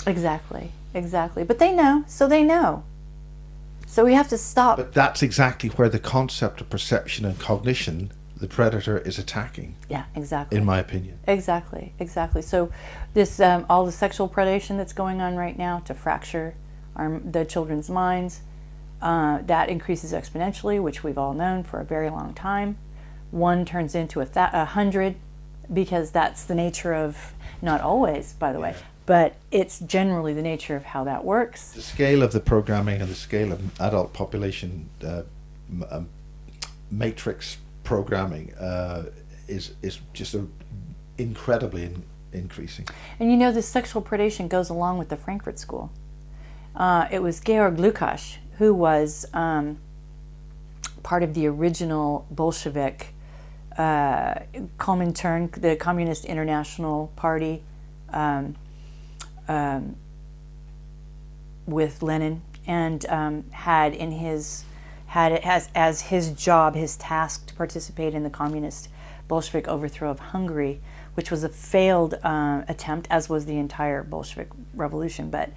Exactly. But they know, so they know. So we have to stop. But that's exactly where the concept of perception and cognition, the Predator is attacking. Yeah, exactly. In my opinion. Exactly. So this all the sexual predation that's going on right now to fracture the children's minds, that increases exponentially, which we've all known for a very long time. 1 turns into 100 because that's the nature of, not always, by the way, but it's generally the nature of how that works. The scale of the programming and the scale of adult population matrix programming is just incredibly increasing. And this sexual predation goes along with the Frankfurt School. It was Georg Lukács who was part of the original Bolshevik Comintern, the Communist International Party, with Lenin, and had it as his job, his task, to participate in the communist Bolshevik overthrow of Hungary, which was a failed attempt, as was the entire Bolshevik revolution. But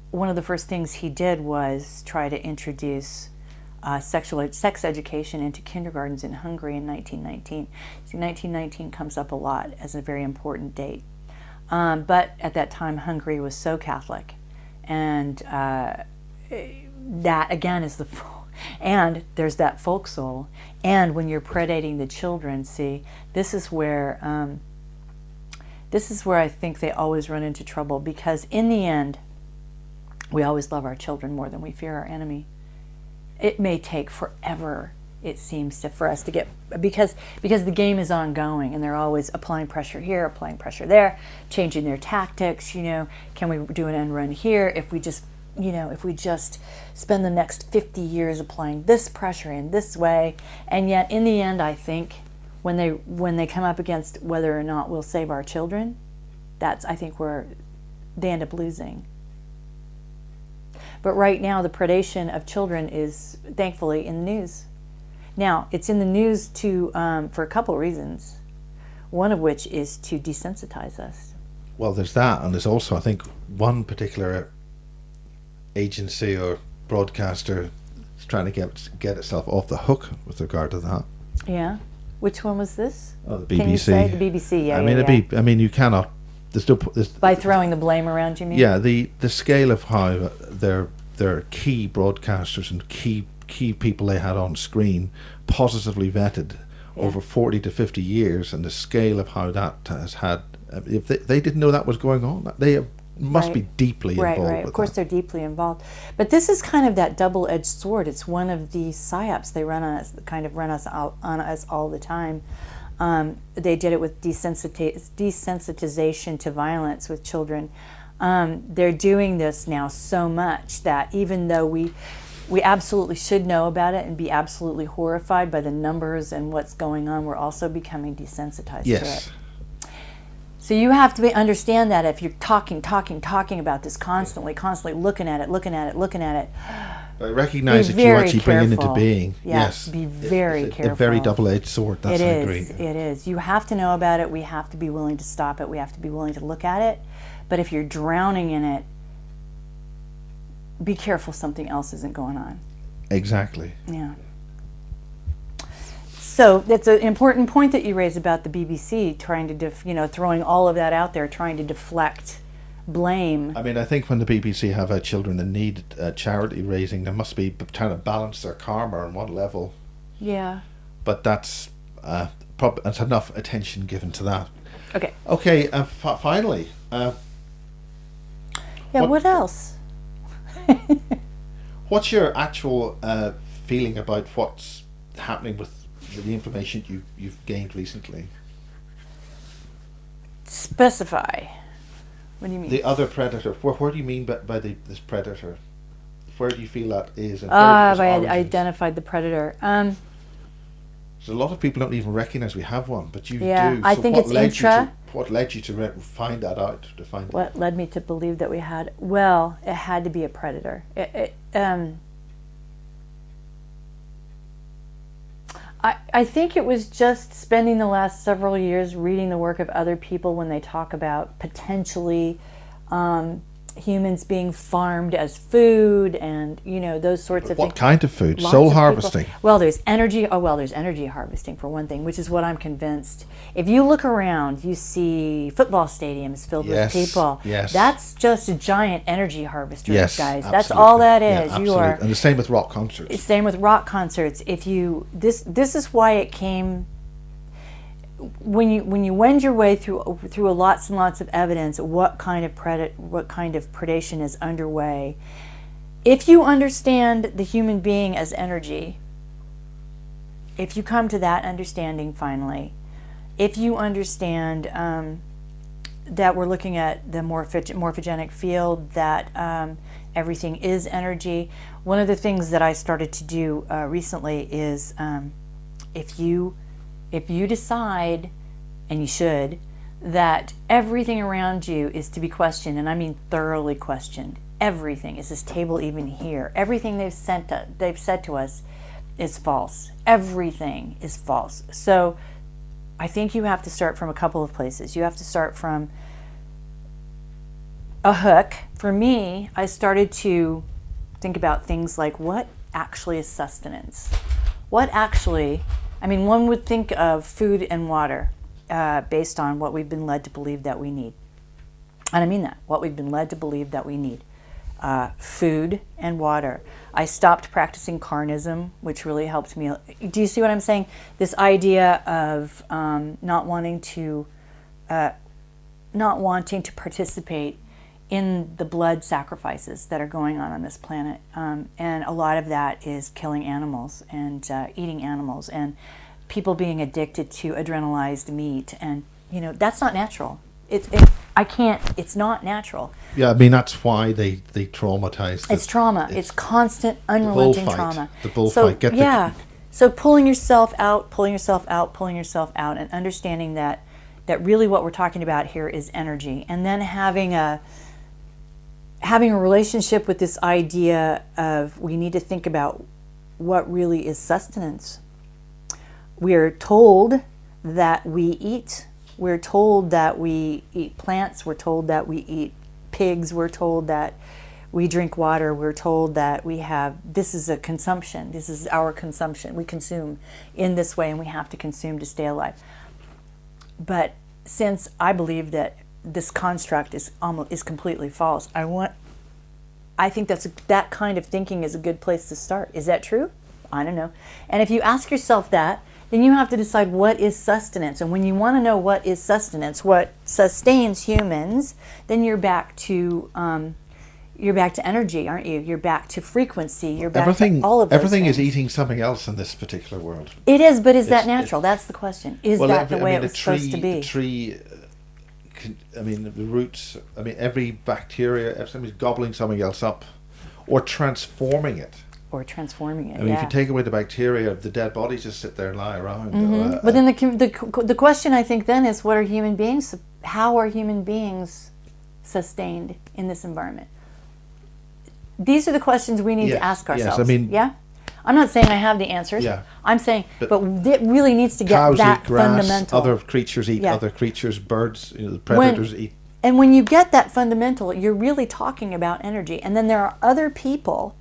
one of the first things he did was try to introduce sex education into kindergartens in Hungary in 1919. See, 1919 comes up a lot as a very important date. But at that time, Hungary was so Catholic, and that again is and there's that folk soul. And when you're predating the children, see, this is where I think they always run into trouble, because in the end, we always love our children more than we fear our enemy. It may take forever, it seems, for us to get, because the game is ongoing, and they're always applying pressure here, applying pressure there, changing their tactics. Can we do an end run here if we just spend the next 50 years applying this pressure in this way? And yet in the end, I think when they come up against whether or not we'll save our children, I think they end up losing. But right now, the predation of children is thankfully in the news. Now, it's in the news for a couple of reasons. One of which is to desensitize us. Well, there's that, and there's also, I think, one particular agency or broadcaster is trying to get itself off the hook with regard to that. Yeah. Which one was this? Oh, the BBC. Can you say the BBC? Yeah. I mean, you cannot. By throwing the blame around, you mean? Yeah. The scale of how their key broadcasters and key people they had on screen positively vetted over 40 to 50 years, and the scale of how that has had. If they didn't know that was going on, they must be deeply involved. Right. Of course, they're deeply involved. But this is kind of that double-edged sword. It's one of the psyops they run on us, on us all the time. They did it with desensitization to violence with children. They're doing this now so much that even though we absolutely should know about it and be absolutely horrified by the numbers and what's going on, we're also becoming desensitized to it. So you have to understand that if you're talking about this constantly looking at it. I recognize that you actually bring it into being. Yes, be very careful. A very double-edged sword, I agree. It is. You have to know about it. We have to be willing to stop it. We have to be willing to look at it. But if you're drowning in it, be careful something else isn't going on. Exactly. Yeah. So that's an important point that you raise about the BBC trying to, throwing all of that out there, trying to deflect blame. I mean, I think when the BBC have children in need charity raising, they must be trying to balance their karma on one level. Yeah. But that's that's enough attention given to that. Okay. Okay. Finally. What else? What's your actual feeling about what's happening with the information you've gained recently? Specify. What do you mean? The other predator. Where do you mean by this predator? Where do you feel that is? And I've identified the predator. So a lot of people don't even recognize we have one, but you do. I think it's intra. What led you to find that out? What led me to believe that we had? Well, it had to be a predator. I think it was just spending the last several years reading the work of other people when they talk about potentially humans being farmed as food and those sorts of things. What kind of food? Soul harvesting. Well, there's energy. There's energy harvesting for one thing, which is what I'm convinced. If you look around, you see football stadiums filled with people. Yes. That's just a giant energy harvester, guys. Absolutely. That's all that is. Yeah, absolutely. And the same with rock concerts. Same with rock concerts. This is why it came. When you wend your way through lots and lots of evidence, what kind of predation is underway, if you understand the human being as energy, if you come to that understanding finally, if you understand that we're looking at the morphogenic field, that everything is energy. One of the things that I started to do recently is if you decide, and you should, that everything around you is to be questioned, and I mean thoroughly questioned. Everything. Is this table even here? Everything they've said to us is false. Everything is false. So I think you have to start from a couple of places. You have to start from a hook. For me, I started to think about things like what actually is sustenance? One would think of food and water based on what we've been led to believe that we need. And I mean that, what we've been led to believe that we need. Food and water. I stopped practicing carnism, which really helped me. Do you see what I'm saying? This idea of not wanting to participate in the blood sacrifices that are going on this planet. And a lot of that is killing animals and eating animals and people being addicted to adrenalized meat. And, that's not natural. It's not natural. Yeah, I mean, that's why they traumatize. It's trauma. It's constant, unrelenting trauma. The bullfight. So pulling yourself out, and understanding that really what we're talking about here is energy. And then having having a relationship with this idea of we need to think about what really is sustenance. We are told that we eat. We're told that we eat plants. We're told that we eat pigs. We're told that we drink water. We're told that we have, this is a consumption. This is our consumption. We consume in this way, and we have to consume to stay alive. But since I believe that this construct is completely false, I think that kind of thinking is a good place to start. Is that true? I don't know. And if you ask yourself that, then you have to decide what is sustenance. And when you want to know what is sustenance, what sustains humans, then you're back to energy, aren't you? You're back to frequency. You're back to all of those everything things. is eating something else in this particular world. It is, but is that natural? That's the question. Is that the way it was supposed to be? A tree, the roots. Every bacteria, if somebody's gobbling something else up, or transforming it. If you take away the bacteria, the dead bodies just sit there and lie around. Mm-hmm. But then the question I think then is, what are human beings? How are human beings sustained in this environment? These are the questions we need to ask ourselves. Yes, I'm not saying I have the answers. Yeah. I'm saying, but it really needs to get cows that eat grass, fundamental. Other creatures eat other creatures. Birds, the predators eat. And when you get that fundamental, you're really talking about energy. And then there are other people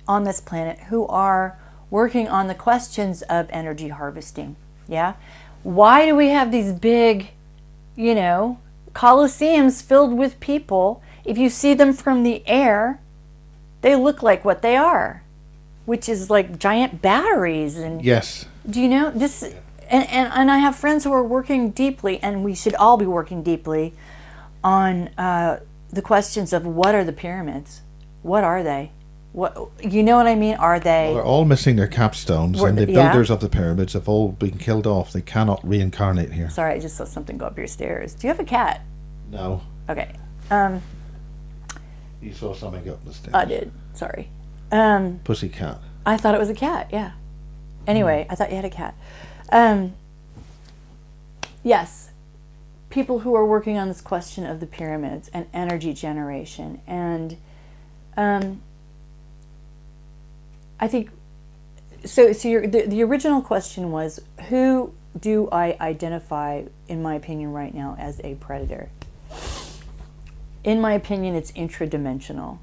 on this planet who are working on the questions of energy harvesting. Yeah? Why do we have these big, coliseums filled with people? If you see them from the air, they look like what they are, which is like giant batteries. And yes. Do you know this? And I have friends who are working deeply, and we should all be working deeply on the questions of what are the pyramids? What are they? What, you know what I mean? Are they? Well, they're all missing their capstones, and the builders of the pyramids have all been killed off. They cannot reincarnate here. Sorry, I just saw something go up your stairs. Do you have a cat? No. Okay. You saw something go up the stairs. I did. Sorry. Pussycat. I thought it was a cat. Yeah. Anyway, I thought you had a cat. Yes. People who are working on this question of the pyramids and energy generation, and I think so. The original question was, who do I identify, in my opinion, right now as a predator? In my opinion, it's intradimensional.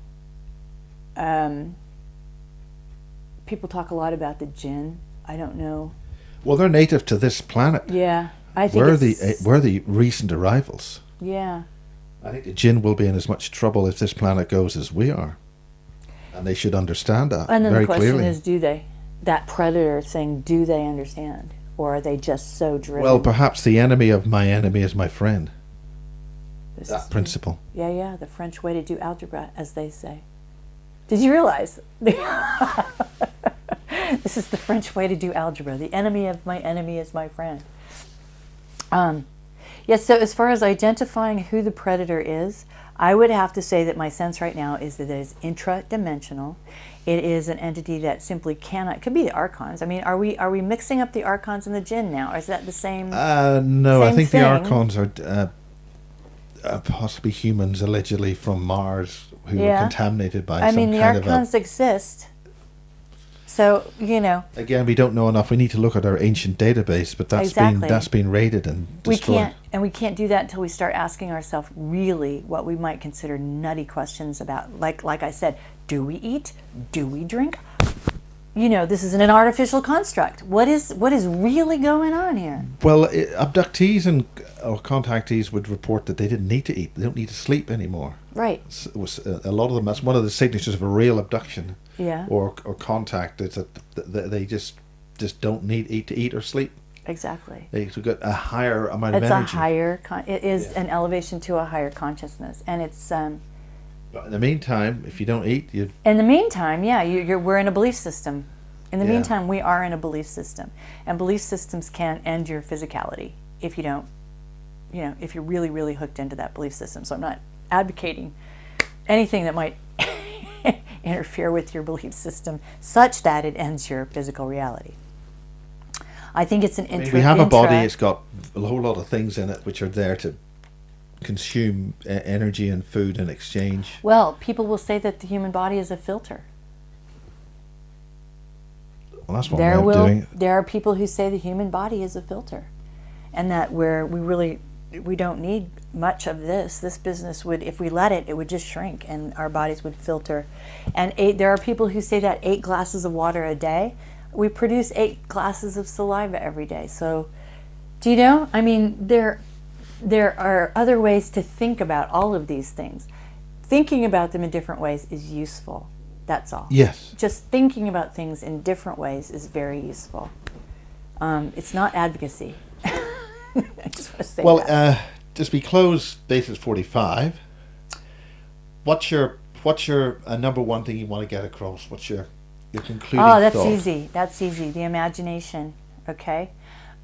People talk a lot about the jinn. I don't know. Well, they're native to this planet. Yeah, I think we're the recent arrivals. Yeah. I think the jinn will be in as much trouble if this planet goes as we are. And they should understand that and then very the question clearly. is, do they? That predator thing, do they understand? Or are they just so driven? Well, perhaps the enemy of my enemy is my friend. This That principle. Yeah, the French way to do algebra, as they say. Did you realize? This is the French way to do algebra. The enemy of my enemy is my friend. Yes, so as far as identifying who the predator is, I would have to say that my sense right now is that it is intradimensional. It is an entity that simply cannot. It could be the archons. I mean, are we mixing up the archons and the jinn now? Or is that the same? No, I think thing? the archons are possibly humans, allegedly from Mars, who were contaminated by some kind of. I mean, the archons exist. So, Again, we don't know enough. We need to look at our ancient database, but that's been raided and destroyed. We can't do that until we start asking ourselves really what we might consider nutty questions about, like I said, do we eat? Do we drink? This is an artificial construct. What is really going on here? Well, abductees or contactees would report that they didn't need to eat. They don't need to sleep anymore. Right. It was a lot of them. That's one of the signatures of a real abduction. Yeah. Or contact is that they just don't need to eat or sleep. Exactly. They've got a higher amount of energy. It is an elevation to a higher consciousness, and it's. But in the meantime, if you don't eat, you. In the meantime, we're in a belief system. In the Yeah. meantime, we are in a belief system, and belief systems can end your physicality if you don't. If you're really, really hooked into that belief system. So I'm not advocating anything that might interfere with your belief system such that it ends your physical reality. I think it's an We have a body, it's got a whole lot of things in it which are there to consume energy and food in exchange. Well, people will say that the human body is a filter. Well, that's one way of doing it. There are people who say the human body is a filter, and that we don't need much of this business would, if we let it, it would just shrink and our bodies would filter. And there are people who say that 8 glasses of water a day, we produce 8 glasses of saliva every day. So, do you know? I mean, there are other ways to think about all of these things. Thinking about them in different ways is useful. That's all. Yes. Just thinking about things in different ways is very useful. It's not advocacy. I just want to say that. As we close Basis 45, what's your number one thing you want to get across? What's your concluding thought? That's easy. That's easy. The imagination. Okay.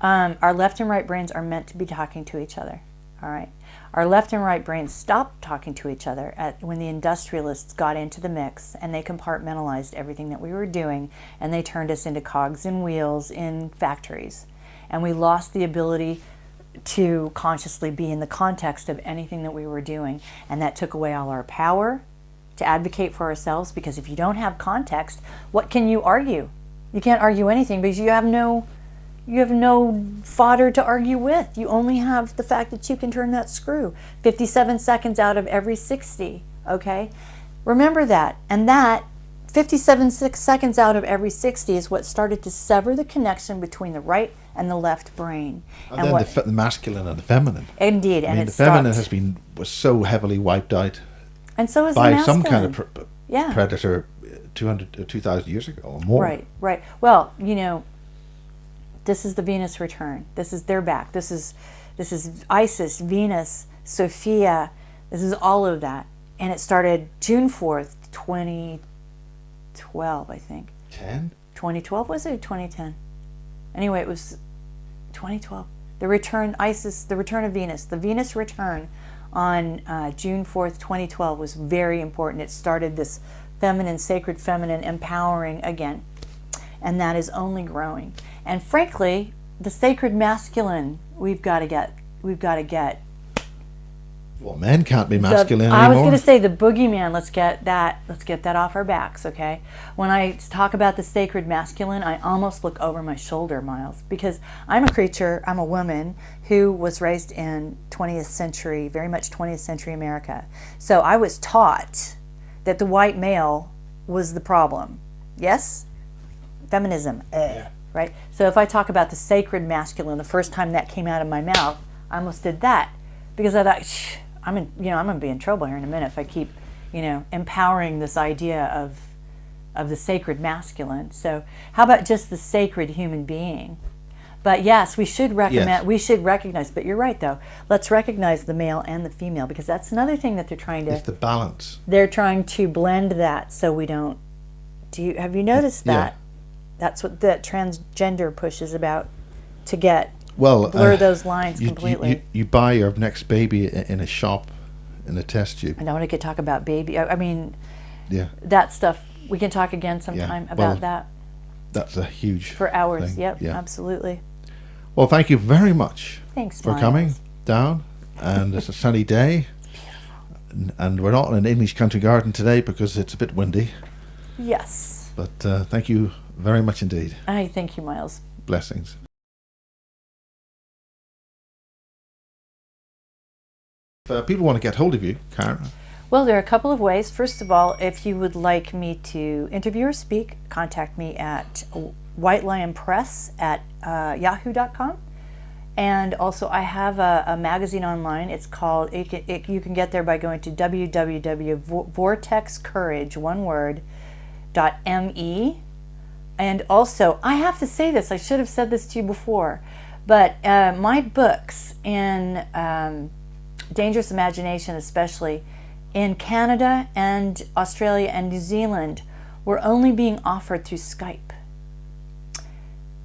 Our left and right brains are meant to be talking to each other. All right. Our left and right brains stopped talking to each other when the industrialists got into the mix, and they compartmentalized everything that we were doing, and they turned us into cogs and wheels in factories. And we lost the ability to consciously be in the context of anything that we were doing, and that took away all our power to advocate for ourselves, because if you don't have context, what can you argue? You can't argue anything because you have no fodder to argue with. You only have the fact that you can turn that screw 57 seconds out of every 60, okay? Remember that. And that 57 seconds out of every 60 is what started to sever the connection between the right and the left brain. And then the masculine and the feminine. Indeed, and the feminine was so heavily wiped out. And so is by the masculine. Some kind of predator 2,000 years ago or more. Right, right. Well, you know, this is the Venus return. This is their back. This is Isis, Venus, Sophia. This is all of that. And it started June 4th, 2012, I think. 2012 was it, or 2010? Anyway, it was 2012. The return, Isis, the return of Venus. The Venus return on June 4th, 2012 was very important. It started this feminine, sacred feminine empowering again. And that is only growing. And frankly, the sacred masculine we've got to get. Well, men can't be masculine anymore. I was going to say the boogeyman. Let's get that off our backs, okay? When I talk about the sacred masculine, I almost look over my shoulder, Miles, because I'm a woman who was raised in 20th century, very much 20th century America. So I was taught that the white male was the problem. Yes? Feminism. Right? So if I talk about the sacred masculine, the first time that came out of my mouth, I almost did that because I thought, I'm going to be in trouble here in a minute if I keep, empowering this idea of the sacred masculine. So how about just the sacred human being? But yes, we should recognize, but you're right though, let's recognize the male and the female, because that's another thing that they're trying to... It's the balance. They're trying to blend that so we don't... Have you noticed that? Yeah. That's what that transgender push is about, to blur those lines completely. You buy your next baby in a shop, in a test tube. I don't want to talk about baby. I mean, yeah, that stuff. We can talk again sometime about that. That's a huge for hours. thing. Yep, yeah. Absolutely. Well, thank you very much. Thanks for coming down. And it's a sunny day. It's beautiful. And we're not in an English country garden today because it's a bit windy. Yes. But thank you very much indeed. Thank you, Miles. Blessings. If people want to get hold of you, Cara. Well, there are a couple of ways. First of all, if you would like me to interview or speak, contact me at whitelionpress@yahoo.com. And also, I have a magazine online. It's called, you can get there by going to www.vortexcourage.me. And also, I have to say this, I should have said this to you before, but my books in Dangerous Imagination, especially in Canada and Australia and New Zealand, were only being offered through Skype.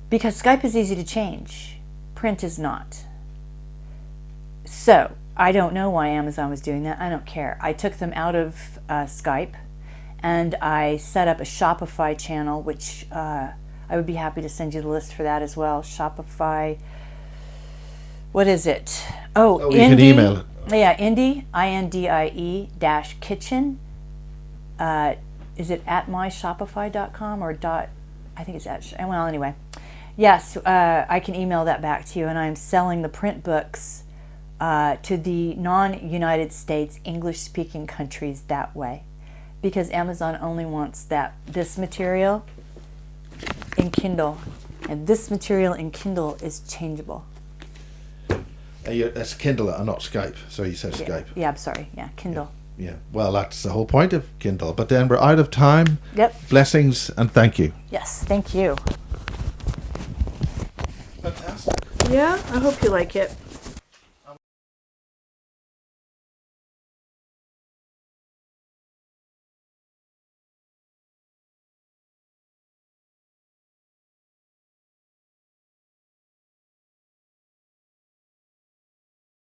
Because Skype is easy to change. Print is not. So, I don't know why Amazon was doing that. I don't care. I took them out of Skype, and I set up a Shopify channel, which I would be happy to send you the list for that as well. Shopify, what is it? You can email it. Yeah, Indie, INDIE dash kitchen. Is it at myshopify.com or dot? I think it's at, well, anyway. Yes, I can email that back to you, and I'm selling the print books to the non-United States English-speaking countries that way, because Amazon only wants this material in Kindle, and this material in Kindle is changeable. That's Kindle and not Skype, so you said Skype. Yeah, I'm sorry. Yeah, Kindle. Yeah, well, that's the whole point of Kindle. But then we're out of time. Yep. Blessings and thank you. Yes, thank you. Fantastic. Yeah, I hope you like it.